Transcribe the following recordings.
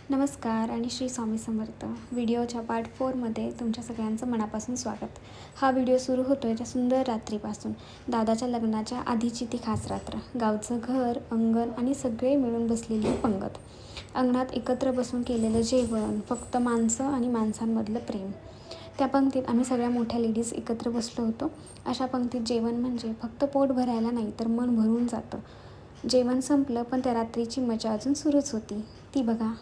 नमस्कार आणि श्री स्वामी समर्थ. व्हिडिओच्या पार्ट 4मध्ये तुमच्या सगळ्यांचं मनापासून स्वागत. हा व्हिडिओ सुरू होतो आहे त्या सुंदर रात्रीपासून. दादाच्या लग्नाच्या आधीची ती खास रात्र. गावचं घर, अंगण आणि सगळे मिळून बसलेली पंगत. अंगणात एकत्र बसून केलेलं जेवण, फक्त माणसं आणि माणसांमधलं प्रेम. त्या पंक्तीत आम्ही सगळ्या मोठ्या लेडीज एकत्र बसलो होतो. अशा पंक्तीत जेवण म्हणजे फक्त पोट भरायला नाही तर मन भरून जातं. जेवण संपलं पण त्या रात्रीची मजा अजून सुरूच होती. ती बघा.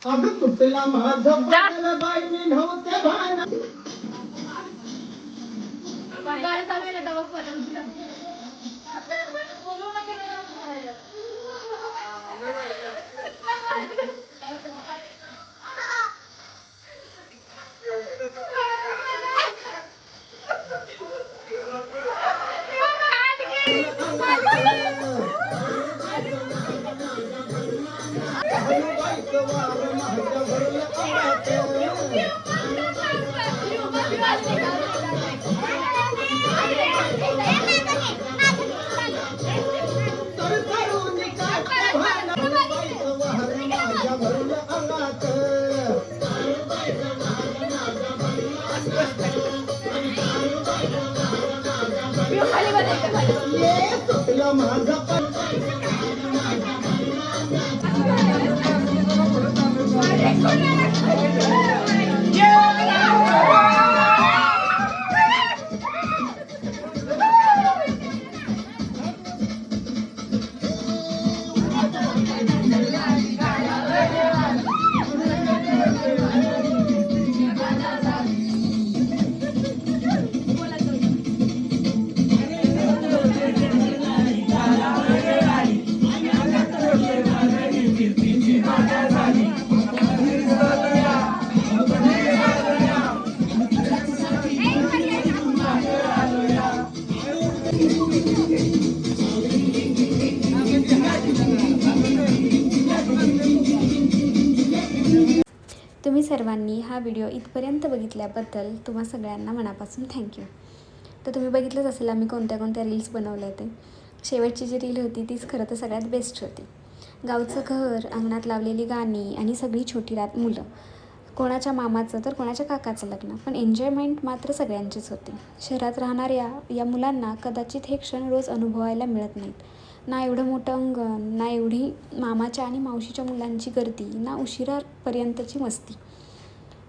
अगं तुटला माझं पाण्याला बाई मी नव्हते भान बाईचं वार माझ्या भरलं ये सुटलं माझं पण. तुम्ही सर्वांनी हा व्हिडिओ इथपर्यंत बघितल्याबद्दल तुम्हा सगळ्यांना मनापासून थँक्यू. तर तुम्ही बघितलंच असेल आम्ही कोणत्या कोणत्या रील्स बनवल्या ते. शेवटची जी रील होती तीच खरं तर सगळ्यात बेस्ट होती. गावचं घर, अंगणात लावलेली गाणी आणि सगळी छोटी रात मुलं. कोणाच्या मामाचं तर कोणाच्या काकाचं लग्न, पण एन्जॉयमेंट मात्र सगळ्यांचीच होती. शहरात राहणाऱ्या या मुलांना कदाचित हे क्षण रोज अनुभवायला मिळत नाहीत. ना एवढं मोठं अंगण, ना एवढी मामाच्या आणि मावशीच्या मुलांची गर्दी, ना उशिरापर्यंतची मस्ती.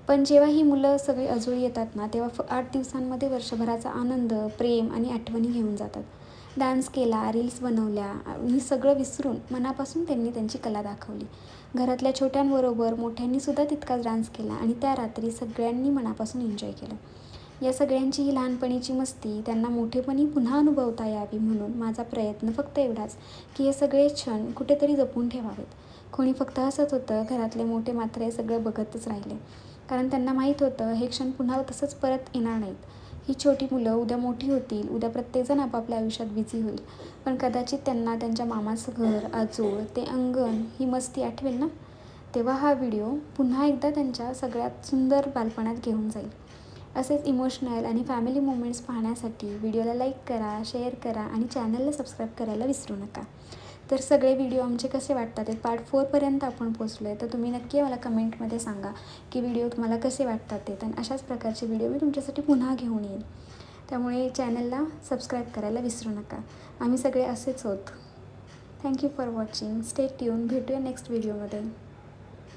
पण जेव्हा ही मुलं सगळी अजोळी येतात ना, तेव्हा 8 दिवसांमध्ये वर्षभराचा आनंद, प्रेम आणि आठवणी घेऊन जातात. डान्स केला, रील्स बनवल्या आणि सगळं विसरून मनापासून त्यांनी त्यांची कला दाखवली. घरातल्या छोट्यांबरोबर मोठ्यांनीसुद्धा तितकाच डान्स केला आणि त्या रात्री सगळ्यांनी मनापासून एन्जॉय केलं. या सगळ्यांची ही लहानपणीची मस्ती त्यांना मोठेपणी पुन्हा अनुभवता यावी म्हणून माझा प्रयत्न फक्त एवढाच की हे सगळे क्षण कुठेतरी जपून ठेवावेत. कोणी फक्त हसत होतं, घरातले मोठे मात्र हे सगळं बघतच राहिले. कारण त्यांना माहीत होतं हे क्षण पुन्हा तसंच परत येणार नाहीत. ही छोटी मुलं उद्या मोठी होतील, उद्या प्रत्येकजण आपापल्या आयुष्यात बिझी होईल. पण कदाचित त्यांना त्यांच्या मामाचं घर, आजोळ, ते अंगण, ही मस्ती आठवेल ना, तेव्हा हा व्हिडिओ पुन्हा एकदा त्यांच्या सगळ्यात सुंदर बालपणात घेऊन जाईल. असेच इमोशनल आणि फॅमिली मोमेंट्स पाहण्यासाठी व्हिडिओला लाईक करा, शेअर करा आणि चॅनलला सबस्क्राईब करायला विसरू नका. तर सगळे व्हिडिओ आमचे कसे वाटतात ते पार्ट 4पर्यंत आपण पोचलो आहे, तर तुम्ही नक्की मला कमेंटमध्ये सांगा की व्हिडिओ तुम्हाला कसे वाटतात ते. आणि अशाच प्रकारचे व्हिडिओ मी तुमच्यासाठी पुन्हा घेऊन येईन. त्यामुळे चॅनलला सबस्क्राईब करायला विसरू नका. आम्ही सगळे असेच आहोत. Thank you for watching. Stay tune. भेटूया नेक्स्ट व्हिडिओमध्ये.